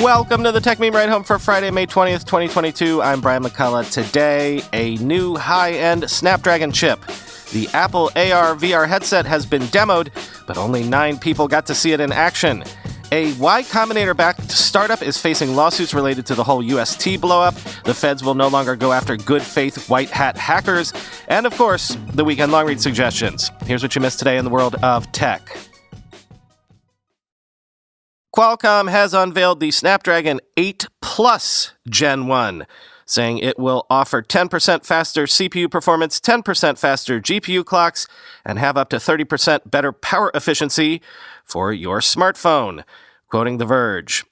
Welcome to the Techmeme Ride Home for Friday, May 20th, 2022. I'm Brian McCullough. Today, a new high-end Snapdragon chip. The Apple AR/VR headset has been demoed, but only 9 people got to see it in action. A Y Combinator-backed startup is facing lawsuits related to the whole UST blowup. The feds will no longer go after good-faith white-hat hackers. And, of course, the weekend Longreads suggestions. Here's what you missed today in the world of tech. Qualcomm has unveiled the Snapdragon 8 Plus Gen 1, saying it will offer 10% faster CPU performance, 10% faster GPU clocks, and have up to 30% better power efficiency for your smartphone. Quoting The Verge,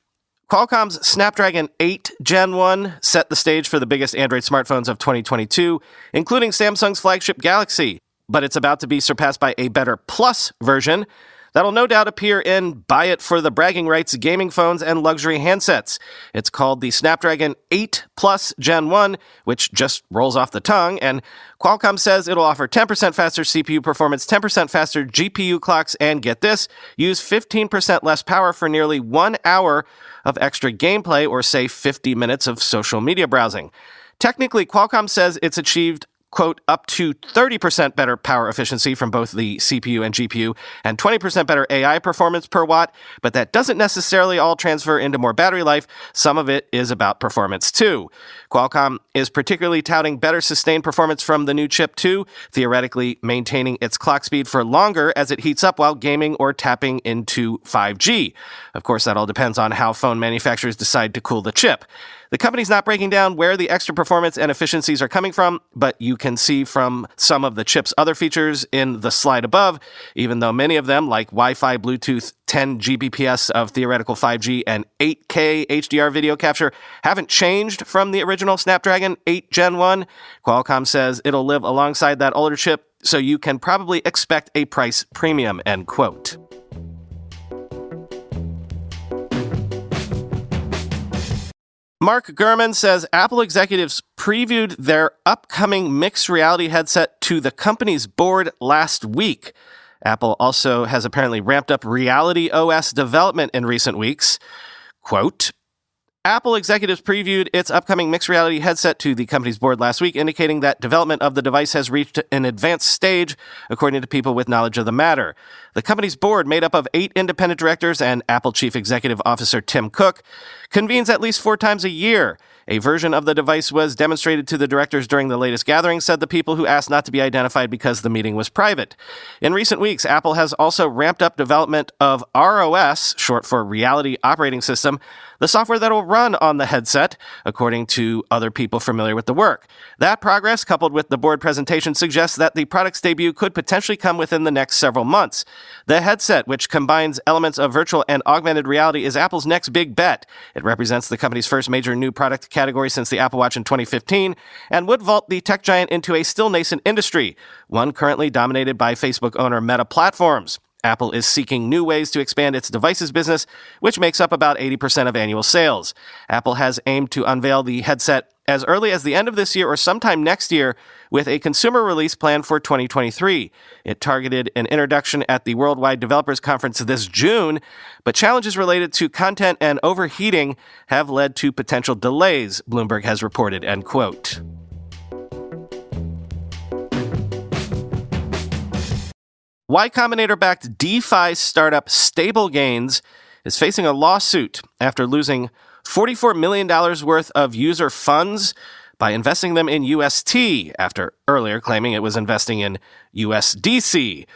Qualcomm's Snapdragon 8 Gen 1 set the stage for the biggest Android smartphones of 2022, including Samsung's flagship Galaxy, but it's about to be surpassed by a better Plus version that'll no doubt appear in buy-it-for-the-bragging-rights gaming phones and luxury handsets. It's called the Snapdragon 8 Plus Gen 1, which just rolls off the tongue, and Qualcomm says it'll offer 10% faster CPU performance, 10% faster GPU clocks, and get this, use 15% less power for nearly 1 hour of extra gameplay or, say, 50 minutes of social media browsing. Technically, Qualcomm says it's achieved quote, up to 30% better power efficiency from both the CPU and GPU, and 20% better AI performance per watt, but that doesn't necessarily all transfer into more battery life. Some of it is about performance too. Qualcomm is particularly touting better sustained performance from the new chip too, theoretically maintaining its clock speed for longer as it heats up while gaming or tapping into 5G. Of course, that all depends on how phone manufacturers decide to cool the chip. The company's not breaking down where the extra performance and efficiencies are coming from, but you can see from some of the chip's other features in the slide above, even though many of them, like Wi-Fi, Bluetooth, 10 Gbps of theoretical 5G, and 8K HDR video capture, haven't changed from the original Snapdragon 8 Gen 1. Qualcomm says it'll live alongside that older chip, so you can probably expect a price premium, end quote. Mark Gurman says Apple executives previewed their upcoming mixed reality headset to the company's board last week. Apple also has apparently ramped up Reality OS development in recent weeks. Quote, Apple executives previewed its upcoming mixed reality headset to the company's board last week, indicating that development of the device has reached an advanced stage, according to people with knowledge of the matter. The company's board, made up of 8 independent directors and Apple Chief Executive Officer Tim Cook, convenes at least 4 times a year. A version of the device was demonstrated to the directors during the latest gathering, said the people who asked not to be identified because the meeting was private. In recent weeks, Apple has also ramped up development of ROS, short for Reality Operating System, the software that will run on the headset, according to other people familiar with the work. That progress, coupled with the board presentation, suggests that the product's debut could potentially come within the next several months. The headset, which combines elements of virtual and augmented reality, is Apple's next big bet. It represents the company's first major new product category since the Apple Watch in 2015, and would vault the tech giant into a still nascent industry, one currently dominated by Facebook owner Meta Platforms. Apple is seeking new ways to expand its devices business, which makes up about 80% of annual sales. Apple has aimed to unveil the headset as early as the end of this year or sometime next year, with a consumer release planned for 2023. It targeted an introduction at the Worldwide Developers Conference this June, but challenges related to content and overheating have led to potential delays, Bloomberg has reported, end quote. Y Combinator-backed DeFi startup Stablegains is facing a lawsuit after losing $44 million worth of user funds by investing them in UST, after earlier claiming it was investing in USDC.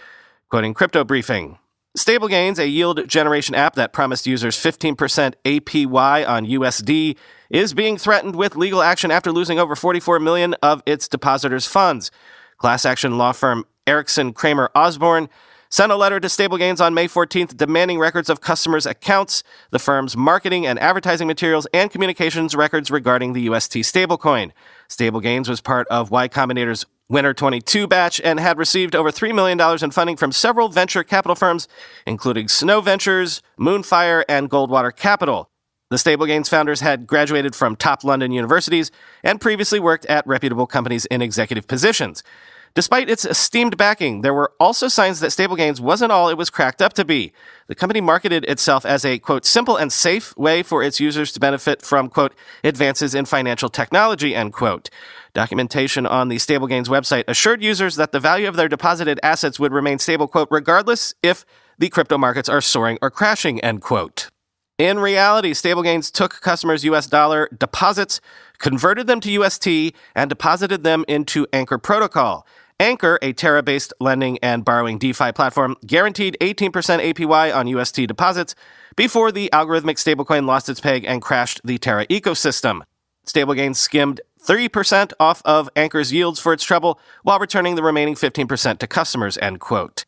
Quoting Crypto Briefing, Stablegains, a yield generation app that promised users 15% APY on USD, is being threatened with legal action after losing over $44 million of its depositors' funds. Class action law firm Erickson Kramer Osborne sent a letter to Stablegains on May 14th demanding records of customers' accounts, the firm's marketing and advertising materials, and communications records regarding the UST stablecoin. Stablegains was part of Y Combinator's Winter 22 batch and had received over $3 million in funding from several venture capital firms, including Snow Ventures, Moonfire, and Goldwater Capital. The Stablegains founders had graduated from top London universities and previously worked at reputable companies in executive positions. Despite its esteemed backing, there were also signs that Stablegains wasn't all it was cracked up to be. The company marketed itself as a, quote, simple and safe way for its users to benefit from, quote, advances in financial technology, end quote. Documentation on the Stablegains website assured users that the value of their deposited assets would remain stable, quote, regardless if the crypto markets are soaring or crashing, end quote. In reality, Stablegains took customers' US dollar deposits, converted them to UST, and deposited them into Anchor Protocol. Anchor, a Terra-based lending and borrowing DeFi platform, guaranteed 18% APY on UST deposits before the algorithmic stablecoin lost its peg and crashed the Terra ecosystem. Stablegains skimmed 30% off of Anchor's yields for its trouble, while returning the remaining 15% to customers, end quote.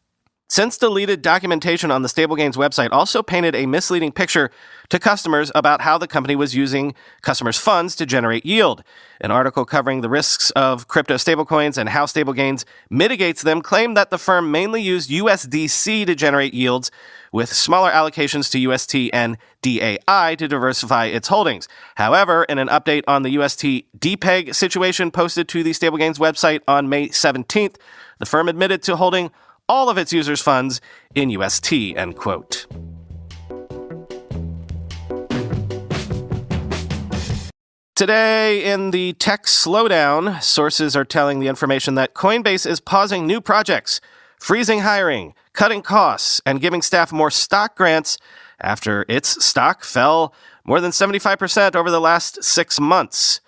Since deleted documentation on the Stablegains website also painted a misleading picture to customers about how the company was using customers' funds to generate yield. An article covering the risks of crypto stablecoins and how Stablegains mitigates them claimed that the firm mainly used USDC to generate yields, with smaller allocations to UST and DAI to diversify its holdings. However, in an update on the UST DPEG situation posted to the Stablegains website on May 17th, the firm admitted to holding all of its users' funds in UST, end quote. Today, in the tech slowdown, sources are telling the information that Coinbase is pausing new projects, freezing hiring, cutting costs, and giving staff more stock grants after its stock fell more than 75% over the last 6 months.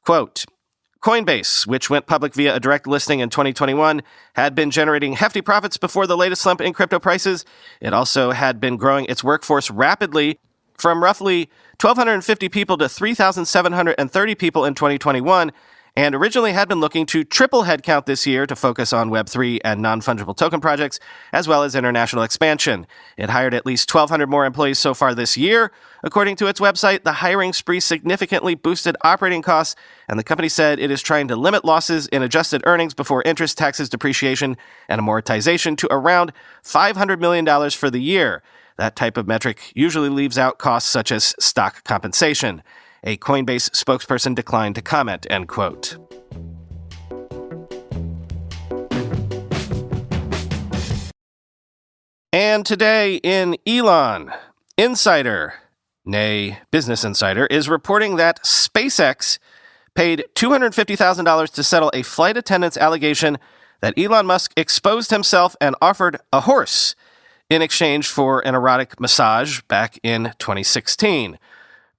Quote, Coinbase, which went public via a direct listing in 2021, had been generating hefty profits before the latest slump in crypto prices. It also had been growing its workforce rapidly from roughly 1,250 people to 3,730 people in 2021, and originally had been looking to triple headcount this year to focus on Web3 and non-fungible token projects, as well as international expansion. It hired at least 1,200 more employees so far this year. According to its website, the hiring spree significantly boosted operating costs, and the company said it is trying to limit losses in adjusted earnings before interest, taxes, depreciation, and amortization to around $500 million for the year. That type of metric usually leaves out costs such as stock compensation. A Coinbase spokesperson declined to comment, end quote. And today in Elon, Insider, nay, Business Insider, is reporting that SpaceX paid $250,000 to settle a flight attendant's allegation that Elon Musk exposed himself and offered a horse in exchange for an erotic massage back in 2016.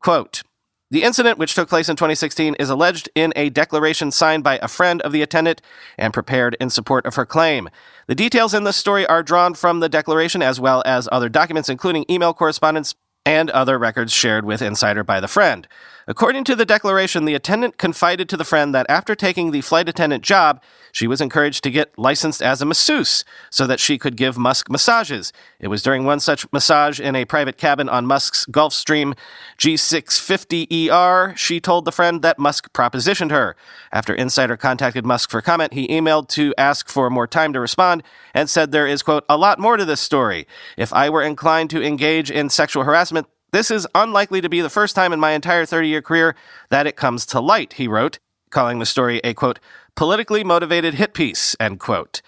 Quote, the incident, which took place in 2016, is alleged in a declaration signed by a friend of the attendant and prepared in support of her claim. The details in this story are drawn from the declaration as well as other documents, including email correspondence and other records shared with Insider by the friend. According to the declaration, the attendant confided to the friend that after taking the flight attendant job, she was encouraged to get licensed as a masseuse so that she could give Musk massages. It was during one such massage in a private cabin on Musk's Gulfstream G650ER, she told the friend that Musk propositioned her. After Insider contacted Musk for comment, he emailed to ask for more time to respond and said there is, quote, a lot more to this story. If I were inclined to engage in sexual harassment, this is unlikely to be the first time in my entire 30-year career that it comes to light, he wrote, calling the story a, quote, politically motivated hit piece, end quote.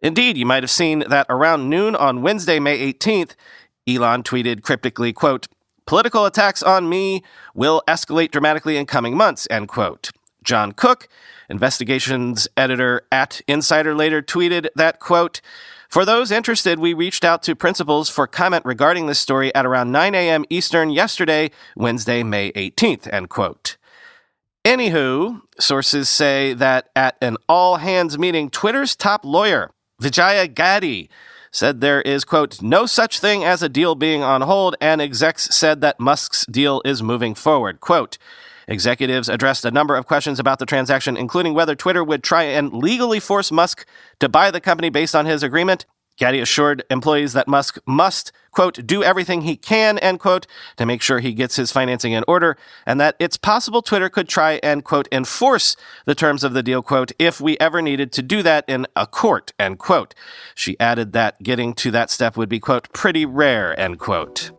Indeed, you might have seen that around noon on Wednesday, May 18th, Elon tweeted cryptically, quote, political attacks on me will escalate dramatically in coming months, end quote. John Cook, investigations editor at Insider, later tweeted that, quote, for those interested, we reached out to principals for comment regarding this story at around 9 a.m. Eastern yesterday, Wednesday, May 18th, end quote. Anywho, sources say that at an all-hands meeting, Twitter's top lawyer, Vijaya Gadde, said there is, quote, no such thing as a deal being on hold, and execs said that Musk's deal is moving forward, quote. Executives addressed a number of questions about the transaction, including whether Twitter would try and legally force Musk to buy the company based on his agreement. Gadde assured employees that Musk must, quote, do everything he can, end quote, to make sure he gets his financing in order, and that it's possible Twitter could try and, quote, enforce the terms of the deal, quote, if we ever needed to do that in a court, end quote. She added that getting to that step would be, quote, pretty rare, end quote.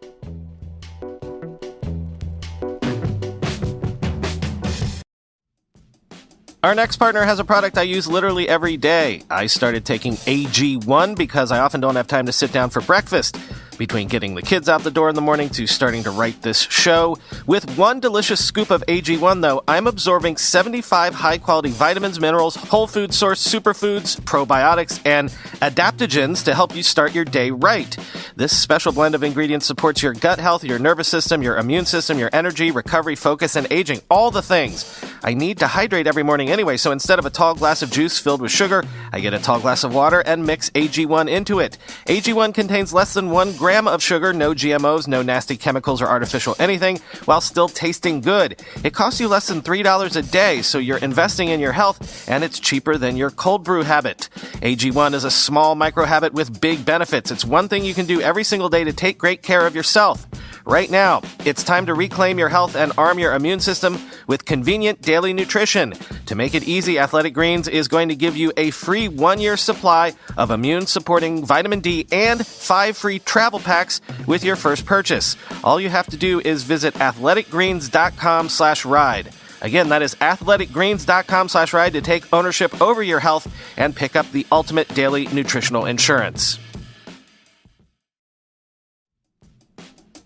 Our next partner has a product I use literally every day. I started taking AG1 because I often don't have time to sit down for breakfast. Between getting the kids out the door in the morning to starting to write this show. With one delicious scoop of AG1, though, I'm absorbing 75 high-quality vitamins, minerals, whole food source superfoods, probiotics, and adaptogens to help you start your day right. This special blend of ingredients supports your gut health, your nervous system, your immune system, your energy, recovery, focus, and aging. All the things. I need to hydrate every morning anyway, so instead of a tall glass of juice filled with sugar, I get a tall glass of water and mix AG1 into it. AG1 contains less than 1 gram of sugar, no GMOs, no nasty chemicals or artificial anything, while still tasting good. It costs you less than $3 a day, so you're investing in your health, and it's cheaper than your cold brew habit. AG1 is a small micro habit with big benefits. It's one thing you can do every single day to take great care of yourself. Right now, it's time to reclaim your health and arm your immune system with convenient daily nutrition. To make it easy, Athletic Greens is going to give you a free 1-year supply of immune-supporting vitamin D and 5 free travel packs with your first purchase. All you have to do is visit athleticgreens.com/ride. Again, that is athleticgreens.com/ride to take ownership over your health and pick up the ultimate daily nutritional insurance.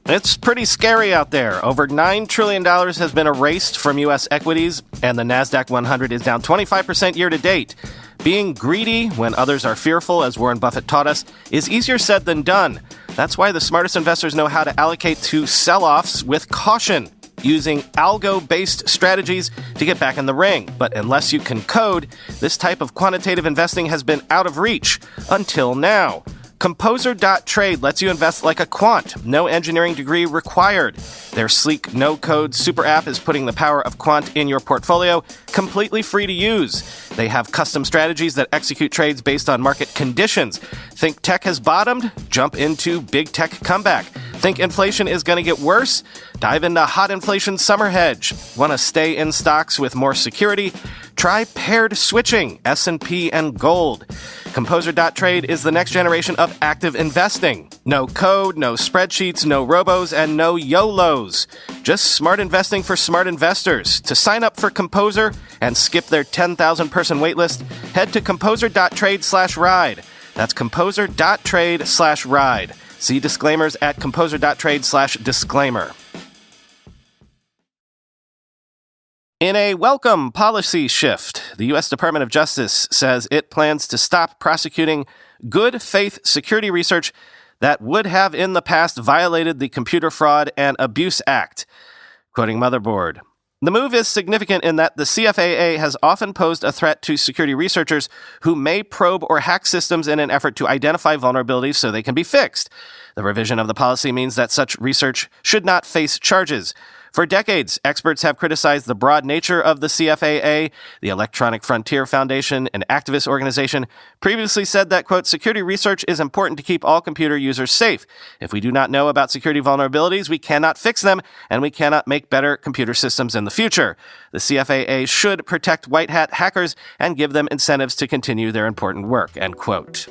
It's pretty scary out there. Over $9 trillion has been erased from U.S. equities, and the NASDAQ 100 is down 25% year to date. Being greedy when others are fearful, as Warren Buffett taught us, is easier said than done. That's why the smartest investors know how to allocate to sell-offs with caution, using algo-based strategies to get back in the ring. But unless you can code, this type of quantitative investing has been out of reach until now. Composer.trade lets you invest like a quant. No engineering degree required. Their sleek, no-code super app is putting the power of quant in your portfolio, completely free to use. They have custom strategies that execute trades based on market conditions. Think tech has bottomed? Jump into big tech comeback. Think inflation is going to get worse? Dive into hot inflation summer hedge. Want to stay in stocks with more security? Try paired switching, S&P and gold. Composer.trade is the next generation of active investing. No code, no spreadsheets, no robos, and no YOLOs. Just smart investing for smart investors. To sign up for Composer and skip their 10,000-person waitlist, head to composer.trade/ride. That's composer.trade/ride. See disclaimers at composer.trade/disclaimer. In a welcome policy shift, the U.S. Department of Justice says it plans to stop prosecuting good faith security research that would have in the past violated the Computer Fraud and Abuse Act. Quoting Motherboard, the move is significant in that the CFAA has often posed a threat to security researchers who may probe or hack systems in an effort to identify vulnerabilities so they can be fixed. The revision of the policy means that such research should not face charges. For decades, experts have criticized the broad nature of the CFAA. The Electronic Frontier Foundation, an activist organization, previously said that, quote, security research is important to keep all computer users safe. If we do not know about security vulnerabilities, we cannot fix them, and we cannot make better computer systems in the future. The CFAA should protect white hat hackers and give them incentives to continue their important work, end quote.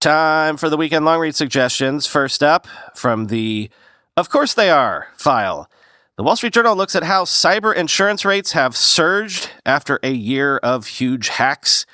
Time for the weekend long read suggestions. First up, from the Of Course They Are file. The Wall Street Journal looks at how cyber insurance rates have surged after a year of huge hacks.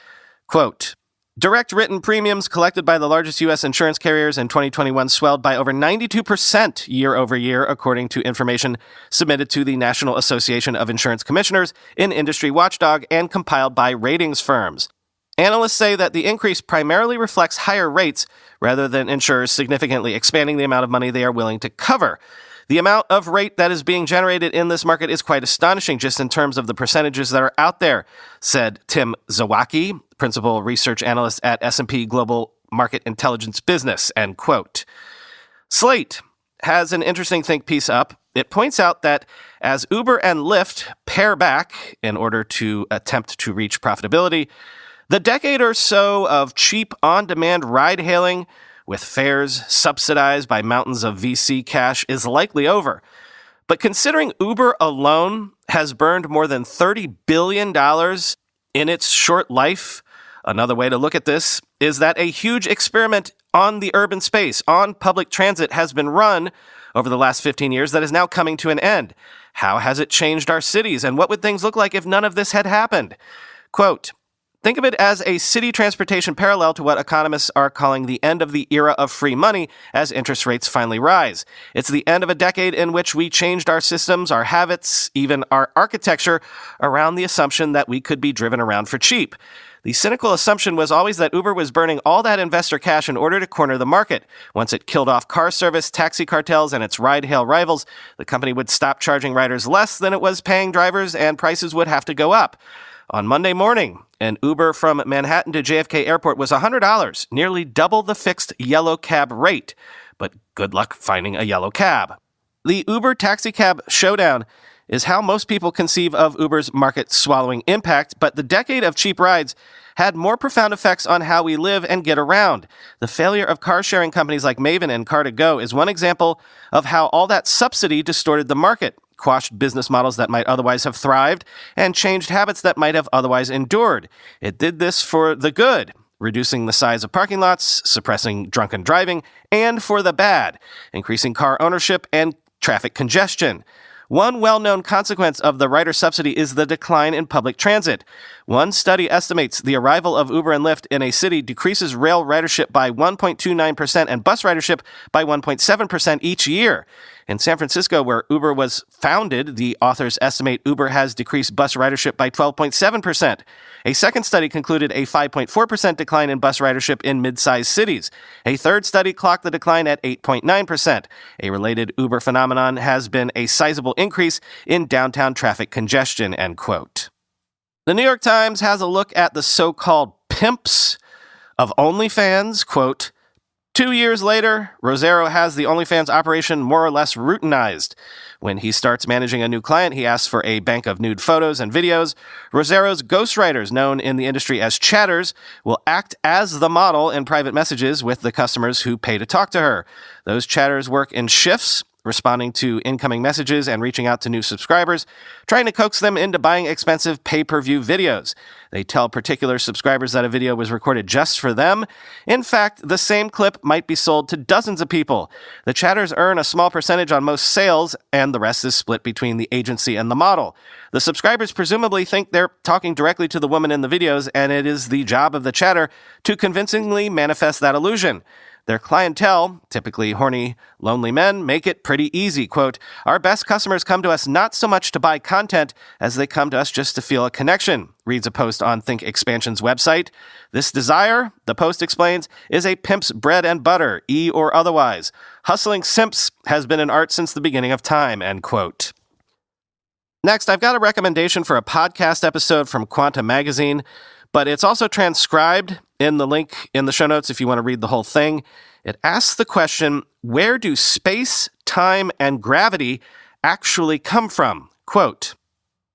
Quote, direct written premiums collected by the largest U.S. insurance carriers in 2021 swelled by over 92% year over year, according to information submitted to the National Association of Insurance Commissioners, an industry watchdog, and compiled by ratings firms. Analysts say that the increase primarily reflects higher rates rather than insurers significantly expanding the amount of money they are willing to cover. The amount of rate that is being generated in this market is quite astonishing just in terms of the percentages that are out there, said Tim Zawacki, principal research analyst at S&P Global Market Intelligence Business, end quote. Slate has an interesting think piece up. It points out that as Uber and Lyft pare back in order to attempt to reach profitability, the decade or so of cheap on-demand ride-hailing with fares subsidized by mountains of VC cash is likely over. But considering Uber alone has burned more than $30 billion in its short life, Another way to look at this is that a huge experiment on the urban space, on public transit, has been run over the last 15 years that is now coming to an end. How has it changed our cities, and what would things look like if none of this had happened? Quote, think of it as a city transportation parallel to what economists are calling the end of the era of free money as interest rates finally rise. It's the end of a decade in which we changed our systems, our habits, even our architecture around the assumption that we could be driven around for cheap. The cynical assumption was always that Uber was burning all that investor cash in order to corner the market. Once it killed off car service, taxi cartels, and its ride-hail rivals, the company would stop charging riders less than it was paying drivers, and prices would have to go up. On Monday morning, an Uber from Manhattan to JFK Airport was $100, nearly double the fixed yellow cab rate. But good luck finding a yellow cab. The Uber taxi cab showdown is how most people conceive of Uber's market-swallowing impact, but the decade of cheap rides had more profound effects on how we live and get around. The failure of car-sharing companies like Maven and Car2Go is one example of how all that subsidy distorted the market, quashed business models that might otherwise have thrived, and changed habits that might have otherwise endured. It did this for the good, reducing the size of parking lots, suppressing drunken driving, and for the bad, increasing car ownership and traffic congestion. One well-known consequence of the rider subsidy is the decline in public transit. One study estimates the arrival of Uber and Lyft in a city decreases rail ridership by 1.29% and bus ridership by 1.7% each year. In San Francisco, where Uber was founded, the authors estimate Uber has decreased bus ridership by 12.7%. A second study concluded a 5.4% decline in bus ridership in mid-sized cities. A third study clocked the decline at 8.9%. A related Uber phenomenon has been a sizable increase in downtown traffic congestion, end quote. The New York Times has a look at the so-called pimps of OnlyFans, quote, 2 years later, Rosero has the OnlyFans operation more or less routinized. When he starts managing a new client, he asks for a bank of nude photos and videos. Rosero's ghostwriters, known in the industry as chatters, will act as the model in private messages with the customers who pay to talk to her. Those chatters work in shifts, responding to incoming messages and reaching out to new subscribers, trying to coax them into buying expensive pay-per-view videos. They tell particular subscribers that a video was recorded just for them. In fact, the same clip might be sold to dozens of people. The chatters earn a small percentage on most sales, and the rest is split between the agency and the model. The subscribers presumably think they're talking directly to the woman in the videos, and it is the job of the chatter to convincingly manifest that illusion. Their clientele, typically horny, lonely men, make it pretty easy. Quote, our best customers come to us not so much to buy content as they come to us just to feel a connection, reads a post on Think Expansion's website. This desire, the post explains, is a pimp's bread and butter, or otherwise. Hustling simps has been an art since the beginning of time, end quote. Next, I've got a recommendation for a podcast episode from Quantum Magazine, but it's also transcribed in the link in the show notes if you want to read the whole thing. It asks the question, where do space, time, and gravity actually come from? Quote,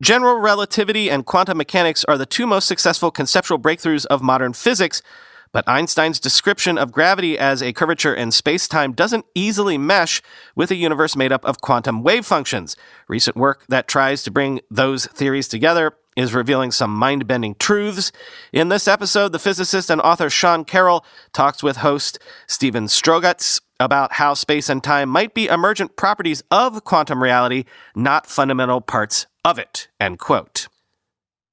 general relativity and quantum mechanics are the two most successful conceptual breakthroughs of modern physics, but Einstein's description of gravity as a curvature in space-time doesn't easily mesh with a universe made up of quantum wave functions. Recent work that tries to bring those theories together is revealing some mind-bending truths. In this episode, the physicist and author Sean Carroll talks with host Steven Strogatz about how space and time might be emergent properties of quantum reality, not fundamental parts of it, end quote.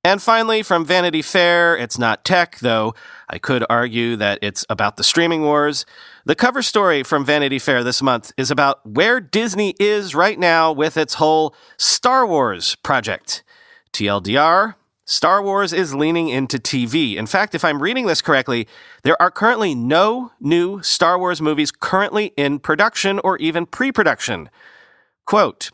And finally, from Vanity Fair, it's not tech, though I could argue that it's about the streaming wars. The cover story from Vanity Fair this month is about where Disney is right now with its whole Star Wars project. TLDR, Star Wars is leaning into TV. In fact, if I'm reading this correctly, there are currently no new Star Wars movies currently in production or even pre-production. Quote,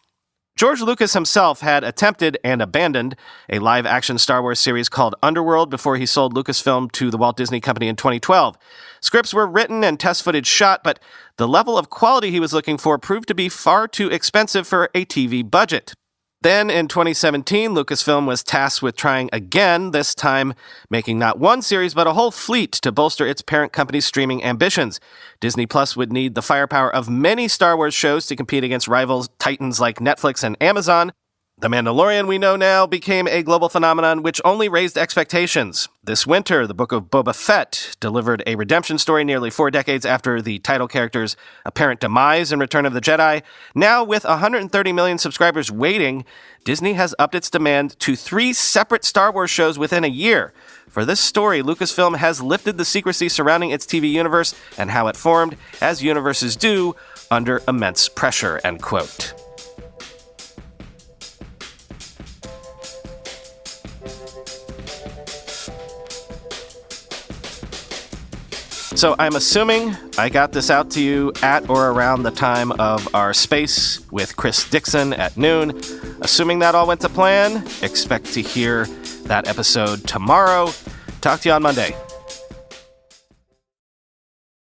George Lucas himself had attempted and abandoned a live-action Star Wars series called Underworld before he sold Lucasfilm to the Walt Disney Company in 2012. Scripts were written and test footage shot, but the level of quality he was looking for proved to be far too expensive for a TV budget. Then, in 2017, Lucasfilm was tasked with trying again, this time making not one series but a whole fleet to bolster its parent company's streaming ambitions. Disney Plus would need the firepower of many Star Wars shows to compete against rivals titans like Netflix and Amazon. The Mandalorian, we know now, became a global phenomenon which only raised expectations. This winter, the Book of Boba Fett delivered a redemption story nearly 4 decades after the title character's apparent demise in Return of the Jedi. Now, with 130 million subscribers waiting, Disney has upped its demand to 3 separate Star Wars shows within a year. For this story, Lucasfilm has lifted the secrecy surrounding its TV universe and how it formed, as universes do, under immense pressure, end quote. So I'm assuming I got this out to you at or around the time of our Space with Chris Dixon at noon. Assuming that all went to plan, expect to hear that episode tomorrow. Talk to you on Monday.